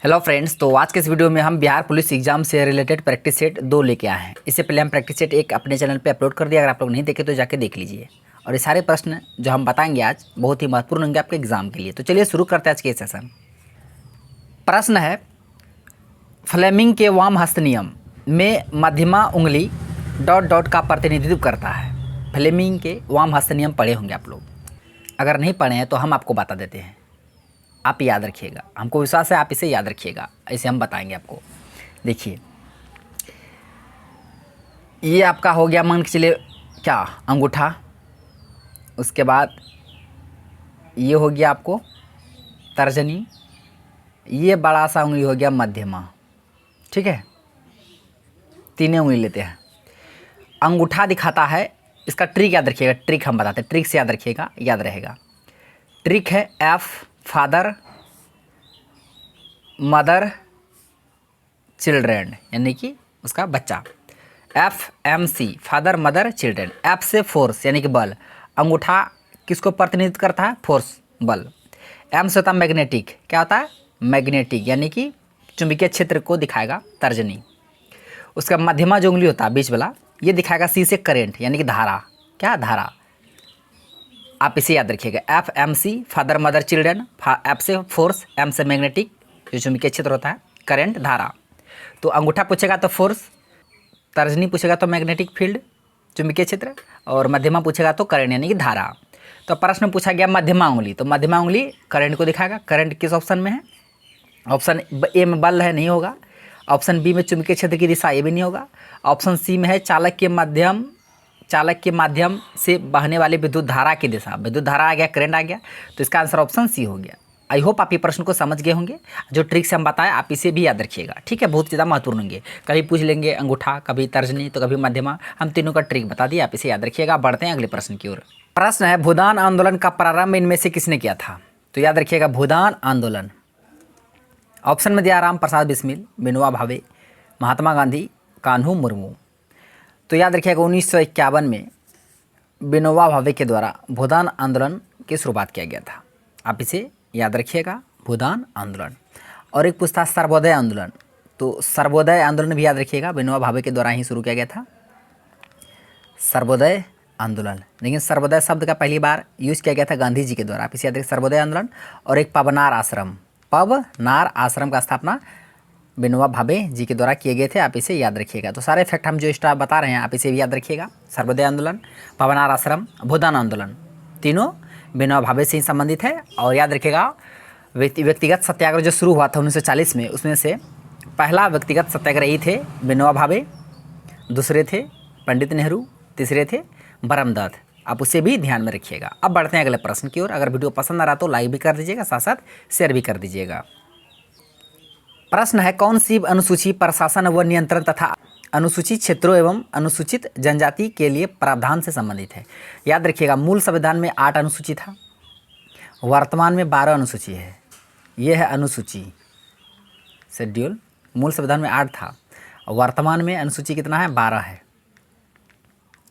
Hello friends, तो आज के इस वीडियो में हम बिहार पुलिस एग्जाम से रिलेटेड प्रैक्टिस सेट 2 लेके आए हैं। इससे पहले हम प्रैक्टिस सेट 1 अपने चैनल पे अपलोड कर दिया, अगर आप लोग नहीं देखे तो जाके देख लीजिए। और ये सारे प्रश्न जो हम बताएंगे आज बहुत ही महत्वपूर्ण होंगे आपके एग्जाम के लिए। तो चलिए शुरू करते हैं आज के सेशन। प्रश्न है, फ्लेमिंग के वाम हस्त नियम में मध्यमा उंगली ... का प्रतिनिधित्व करता है। फ्लेमिंग के वाम हस्त नियम पढ़े होंगे आप लोग, अगर नहीं पढ़े हैं तो हम आपको बता देते हैं, आप याद रखिएगा। हमको विश्वास है आप इसे याद रखिएगा, ऐसे हम बताएंगे आपको। देखिए, ये आपका हो गया, मान के चलिए क्या, अंगूठा। उसके बाद ये हो गया आपको तर्जनी। ये बड़ा सा उंगली हो गया मध्यमा। ठीक है, तीनों उंगली लेते हैं। अंगूठा दिखाता है, इसका ट्रिक याद रखिएगा। ट्रिक हम बताते हैं, ट्रिक से याद रखिएगा, याद रहेगा। ट्रिक है एफ फादर मदर चिल्ड्रेन, यानी कि उसका बच्चा। FMC father mother children. F से फोर्स यानी कि बल। अंगूठा किसको प्रतिनिधित्व करता है? फोर्स, बल। M से होता है मैग्नेटिक। क्या होता है? मैग्नेटिक, यानी कि चुंबकीय क्षेत्र को दिखाएगा, तर्जनी। उसका मध्यमा जो उंगली होता है बीच वाला, ये दिखाएगा C से करेंट, यानी कि धारा। क्या? धारा। आप इसे याद रखिएगा। FMC father mother children. F से फोर्स, M से मैग्नेटिक जो चुंबकीय क्षेत्र होता है, करंट, धारा। तो अंगूठा पूछेगा तो फोर्स, तर्जनी पूछेगा तो मैग्नेटिक फील्ड, चुंबकीय क्षेत्र, और मध्यमा पूछेगा तो करंट यानी कि धारा। तो प्रश्न पूछा गया मध्यमा उंगली, तो मध्यमा उंगली करंट को दिखाएगा। करंट किस ऑप्शन में है? ऑप्शन ए में बल है, नहीं होगा। ऑप्शन बी में चुंबकीय क्षेत्र की दिशा, ये भी नहीं होगा। ऑप्शन सी में है चालक के माध्यम से बहने वाली विद्युत धारा की दिशा। विद्युत धारा आ गया, करंट आ गया, तो इसका आंसर ऑप्शन सी हो गया। आई होप आप ये प्रश्न को समझ गए होंगे। जो ट्रिक से हम बताएं आप इसे भी याद रखिएगा, ठीक है? बहुत ज़्यादा महत्वपूर्ण होंगे। कभी पूछ लेंगे अंगूठा, कभी तर्जनी, तो कभी मध्यमा। हम तीनों का ट्रिक बता दिए, आप इसे याद रखिएगा। बढ़ते हैं अगले प्रश्न की ओर। प्रश्न है, भूदान आंदोलन का प्रारंभ इनमें से किसने किया था? तो याद रखिएगा, भूदान आंदोलन। ऑप्शन में दिया राम प्रसाद बिस्मिल, विनोबा भावे, महात्मा गांधी, कान्हू मुर्मू। तो याद रखिएगा 1951 में विनोबा भावे के द्वारा भूदान आंदोलन की शुरुआत किया गया था। आप इसे याद रखिएगा, भूदान आंदोलन। और एक पूछता सर्वोदय आंदोलन, तो सर्वोदय आंदोलन भी याद रखिएगा, विनोबा भावे के द्वारा ही शुरू किया गया था सर्वोदय आंदोलन। लेकिन सर्वोदय शब्द का पहली बार यूज किया गया था गांधी जी के द्वारा। आप इसे याद रखिए, सर्वोदय आंदोलन। और एक पवनार आश्रम का स्थापना विनोबा भावे जी के द्वारा किए गए थे। आप इसे याद रखिएगा। तो सारे फैक्ट हम जो एक्स्ट्रा बता रहे हैं आप इसे भी याद रखिएगा। सर्वोदय आंदोलन, पवनार आश्रम, भूदान आंदोलन, तीनों विनोबा भावे से ही संबंधित है। और याद रखिएगा, व्यक्तिगत सत्याग्रह जो शुरू हुआ था 1940 में, उसमें से पहला व्यक्तिगत सत्याग्रही थे विनोबा भावे, दूसरे थे पंडित नेहरू, तीसरे थे बरमदत्त। आप उसे भी ध्यान में रखिएगा। अब बढ़ते हैं अगले प्रश्न की ओर। अगर वीडियो पसंद आ रहा तो लाइक भी कर दीजिएगा, साथ साथ शेयर भी कर दीजिएगा। प्रश्न है, कौन सी अनुसूची प्रशासन व नियंत्रण तथा अनुसूचित क्षेत्रों एवं अनुसूचित जनजाति के लिए प्रावधान से संबंधित है? याद रखिएगा, मूल संविधान में 8 अनुसूची था, वर्तमान में 12 अनुसूची है। यह है अनुसूची शेड्यूल। मूल संविधान में 8 था, वर्तमान में अनुसूची कितना है? 12 है।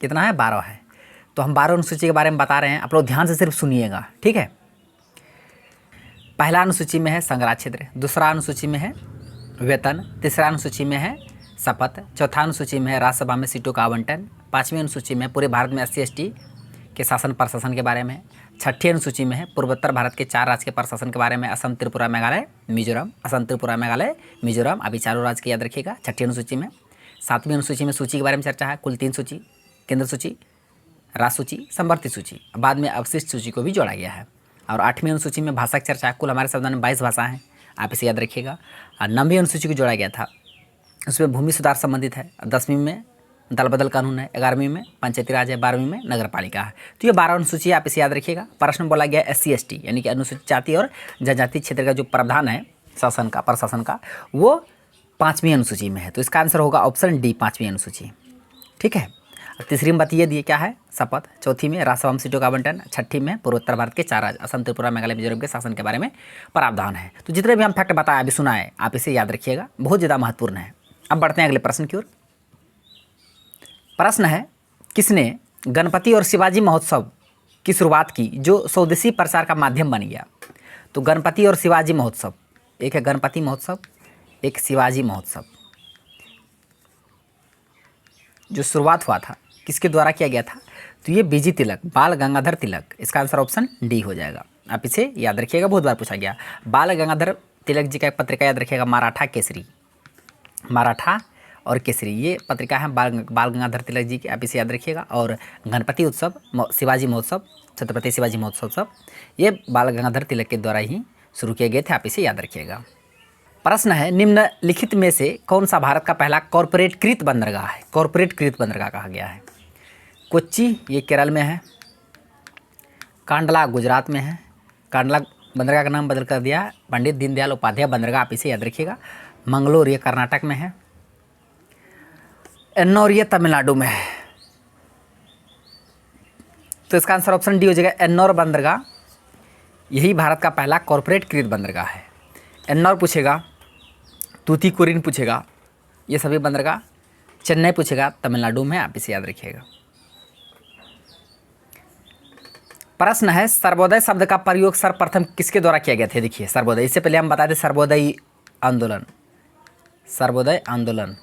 कितना है? 12 है। तो हम 12 अनुसूची के बारे में बता रहे हैं, आप लोग ध्यान से सिर्फ सुनिएगा, ठीक है? पहला अनुसूची में है संग्रह क्षेत्र, दूसरा अनुसूची में है वेतन, तीसरा अनुसूची में है शपथ, चौथा अनुसूची में है राज्यसभा में सीटों का आवंटन, पाँचवीं अनुसूची में पूरे भारत में SC/ST के शासन प्रशासन के बारे में, छठी अनुसूची में है पूर्वोत्तर भारत के 4 राज्य के प्रशासन के बारे में, असम, त्रिपुरा, मेघालय, मिजोरम। असम, त्रिपुरा, मेघालय, मिजोरम, अभी चारों राज्य के याद रखिएगा छठी अनुसूची में। सातवीं अनुसूची में सूची के बारे में चर्चा है, कुल 3 सूची, केंद्र सूची, राज्य सूची, संवर्धित सूची। बाद में अवशिष्ट सूची को भी जोड़ा गया है। और 8वीं अनुसूची में भाषा की चर्चा है, कुल हमारे संविधान में 22 भाषा हैं, आप इसे याद रखिएगा। और 9वीं अनुसूची को जोड़ा गया था, उसमें भूमि सुधार संबंधित है। 10वीं में दल बदल कानून है, 11वीं में पंचायती राज है, 12वीं में नगर पालिका है। तो ये 12 अनुसूची आप इसे याद रखिएगा। प्रश्न बोला गया SC/ST यानी कि अनुसूचित जाति और जनजाति क्षेत्र का जो प्रावधान है शासन का, प्रशासन का, वो 5वीं अनुसूची में है। तो इसका आंसर होगा ऑप्शन डी, 5वीं अनुसूची, ठीक है? तीसरी में बात ये दिए क्या है? शपथ। चौथी में राज्यसभा में सीटों का आवंटन। छठी में पूर्वोत्तर भारत के 4 राज्य असम, त्रिपुरा, मेघालय, मिजोरम के शासन के बारे में प्रावधान है। तो जितने भी हम फैक्ट बताया अभी सुनाए, आप इसे याद रखिएगा, बहुत ज़्यादा महत्वपूर्ण है। अब बढ़ते हैं अगले प्रश्न की ओर। प्रश्न है, किसने गणपति और शिवाजी महोत्सव की शुरुआत की जो स्वदेशी प्रचार का माध्यम बन गया? तो गणपति और शिवाजी महोत्सव एक है गणपति महोत्सव, एक शिवाजी महोत्सव। जो शुरुआत हुआ था किसके द्वारा किया गया था? तो ये बीजी तिलक, बाल गंगाधर तिलक। इसका आंसर ऑप्शन डी हो जाएगा। आप इसे याद रखिएगा, बहुत बार पूछा गया। बाल गंगाधर तिलक जी का एक पत्रिका याद रखिएगा, मराठा केसरी। मराठा और केसरी ये पत्रिका है बाल गंगाधर तिलक जी की, आप इसे याद रखिएगा। और गणपति उत्सव, शिवाजी महोत्सव, छत्रपति शिवाजी महोत्सव ये बाल गंगाधर तिलक के द्वारा ही शुरू किए गए थे, आप इसे याद रखिएगा। प्रश्न है, निम्नलिखित में से कौन सा भारत का पहला कॉरपोरेट कृत बंदरगाह है? कॉरपोरेट कृत बंदरगाह कहा गया है। कोच्चि ये केरल में है, कांडला गुजरात में है। कांडला बंदरगाह का नाम बदल कर दिया पंडित दीनदयाल उपाध्याय बंदरगाह, आप इसे याद रखिएगा। मंगलोर ये कर्नाटक में है। एन्नौर ये तमिलनाडु में है। तो इसका आंसर ऑप्शन डी हो जाएगा। एन्नौर बंदरगाह यही भारत का पहला कॉरपोरेट कृत बंदरगाह है। एन्नौर पूछेगा, तूतीकोरिन पूछेगा, ये सभी बंदरगाह। चेन्नई पूछेगा, तमिलनाडु में, आप इसे याद रखिएगा। प्रश्न है, सर्वोदय शब्द का प्रयोग सर्वप्रथम किसके द्वारा किया गया था? देखिए सर्वोदय, इससे पहले हम बताए थे सर्वोदय आंदोलन। सर्वोदय आंदोलन,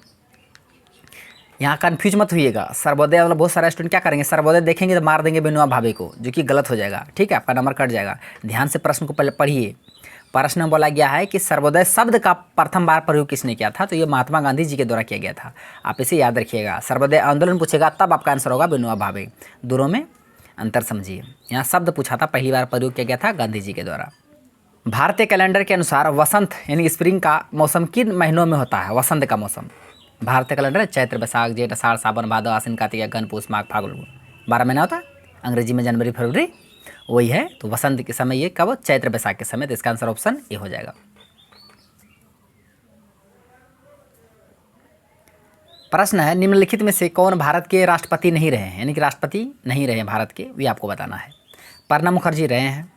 यहाँ कन्फ्यूज मत होइएगा। सर्वोदय आंदोलन बहुत सारे स्टूडेंट क्या करेंगे, सर्वोदय देखेंगे तो मार देंगे विनोबा भावे को, जो कि गलत हो जाएगा। ठीक है, आपका नंबर कट जाएगा। ध्यान से प्रश्न को पहले पढ़िए। प्रश्न में बोला गया है कि सर्वोदय शब्द का प्रथम बार प्रयोग किसने किया था? तो ये महात्मा गांधी जी के द्वारा किया गया था, आप इसे याद रखिएगा। सर्वोदय आंदोलन पूछेगा तब आपका आंसर होगा विनोबा भावे। दोनों में अंतर समझिए। यहाँ शब्द पूछा था, पहली बार प्रयोग किया गया था गांधी जी के द्वारा। भारतीय कैलेंडर के अनुसार वसंत यानी स्प्रिंग का मौसम किन महीनों में होता है? वसंत का मौसम भारतीय कैलेंडर चैत्र, बैसाख, जेठ, आषाढ़, सावन, भादव, आश्विन, कार्तिक, अगहन, पूस, माघ, फाल्गुन, 12 महीना होता है। अंग्रेजी में जनवरी, फरवरी वही है। तो वसंत के समय ये कब? चैत्र बैसाख के समय। तो इसका आंसर ऑप्शन ए हो जाएगा। प्रश्न है, निम्नलिखित में से कौन भारत के राष्ट्रपति नहीं रहे हैं? यानी कि राष्ट्रपति नहीं रहे भारत के, ये आपको बताना है। प्रणब मुखर्जी रहे हैं,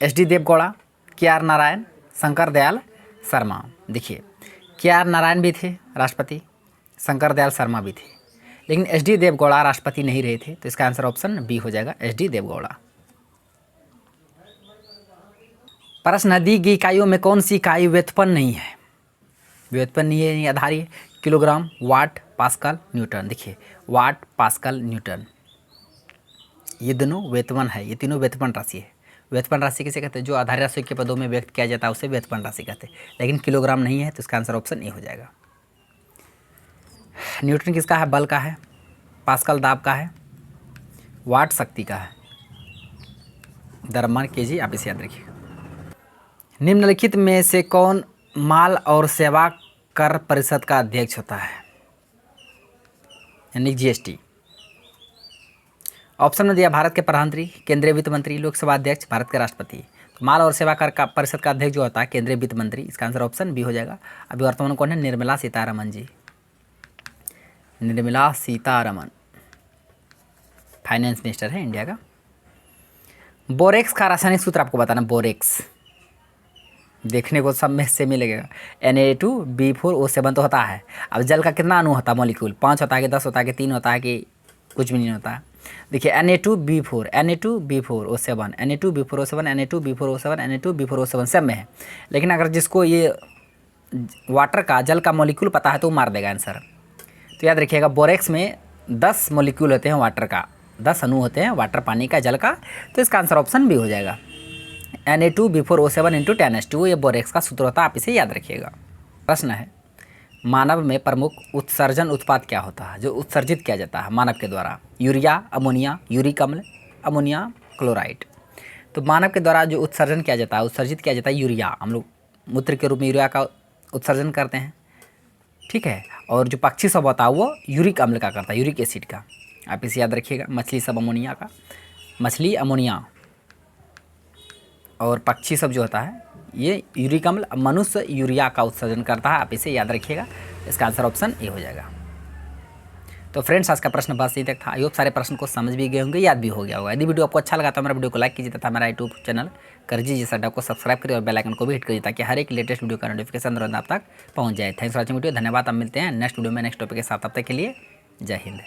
एच.डी. देवगौड़ा, के.आर. नारायण, शंकर दयाल शर्मा। देखिए के.आर. नारायण भी थे राष्ट्रपति, शंकर दयाल शर्मा भी थे, लेकिन एच.डी. देवगौड़ा राष्ट्रपति नहीं रहे थे। तो इसका आंसर ऑप्शन बी हो जाएगा, एच.डी. देवगौड़ा। प्रश्न, दी गई इकाइयों में कौन सी इकाई व्युत्पन्न नहीं है? व्युत्पन्न नहीं है, आधारी, किलोग्राम, वाट, पास्कल, न्यूटन। देखिए वाट, पास्कल, न्यूटन ये दोनों व्युत्पन्न है, ये तीनों व्युत्पन्न राशि है। व्युत्पन्न राशि किसे कहते हैं? जो आधारी राशि के पदों में व्यक्त किया जाता है उसे व्युत्पन्न राशि कहते हैं, लेकिन किलोग्राम नहीं है। तो इसका आंसर ऑप्शन ए हो जाएगा। न्यूटन किसका है? बल का है। पास्कल दाब का है। वाट शक्ति का है। द्रव्यमान केजी, आप इसे याद रखिए। निम्नलिखित में से कौन माल और सेवा कर परिषद का अध्यक्ष होता है? यानी जीएसटी। ऑप्शन में दिया भारत के प्रधानमंत्री, केंद्रीय वित्त मंत्री, लोकसभा अध्यक्ष, भारत के राष्ट्रपति। तो माल और सेवा कर का परिषद का अध्यक्ष जो होता है केंद्रीय वित्त मंत्री। इसका आंसर ऑप्शन बी हो जाएगा। अभी वर्तमान कौन है? निर्मला सीतारमन जी। निर्मला सीतारमन फाइनेंस मिनिस्टर है इंडिया का। बोरेक्स का रासायनिक सूत्र आपको बताना। बोरेक्स देखने को सब में से मिलेगा। Na2B4O7 तो होता है। अब जल का कितना अणु होता है? मॉलिक्यूल 5 होता है कि 10 होता है कि 3 होता है कि कुछ भी नहीं होता है? देखिए Na2B4, Na2B4O7, Na2B4O7, Na2B4O7, Na2B4O7 सब में है। लेकिन अगर जिसको ये वाटर का, जल का मॉलिक्यूल पता है तो मार देगा आंसर। तो याद रखिएगा बोरेक्स में 10 मॉलिक्यूल होते हैं वाटर का, 10 अणु होते हैं वाटर, पानी का, जल का। तो इसका आंसर ऑप्शन बी हो जाएगा। Na2B4O7 × 10H2 ये बोरेक्स का सूत्र होता है, आप इसे याद रखिएगा। प्रश्न है, मानव में प्रमुख उत्सर्जन उत्पाद क्या होता है जो उत्सर्जित किया जाता है मानव के द्वारा? यूरिया, अमोनिया, यूरिक अम्ल, अमोनिया क्लोराइड। तो मानव के द्वारा जो उत्सर्जन किया जाता है, उत्सर्जित किया जाता है यूरिया। हम लोग मूत्र के रूप में यूरिया का उत्सर्जन करते हैं, ठीक है। और जो पक्षी सब होता है वो यूरिक अम्ल का करता है, यूरिक एसिड का, आप इसे याद रखिएगा। मछली सब अमोनिया का, मछली अमोनिया, और पक्षी सब जो होता है ये यूरिक अम्ल, मनुष्य यूरिया का उत्सर्जन करता है, आप इसे याद रखिएगा। इसका आंसर ऑप्शन ए हो जाएगा। तो फ्रेंड्स आज का प्रश्न बस यही तक था। आई होप सारे प्रश्न को समझ भी गए होंगे, याद भी हो गया होगा। यदि वीडियो आपको अच्छा लगा तो मेरा वीडियो को लाइक कीजिए तथा मेरा यूट्यूब चैनल करजी सड्डा को सब्सक्राइब करिए और बेल आइकन को भी हिट करिए ताकि हर एक लेटेस्ट वीडियो का नोटिफिकेशन तुरंत आप तक पहुँच जाए। Thanks for watching video. धन्यवाद। अब मिलते हैं नेक्स्ट वीडियो में नेक्स्ट टॉपिक के साथ। तब तक के लिए जय हिंद।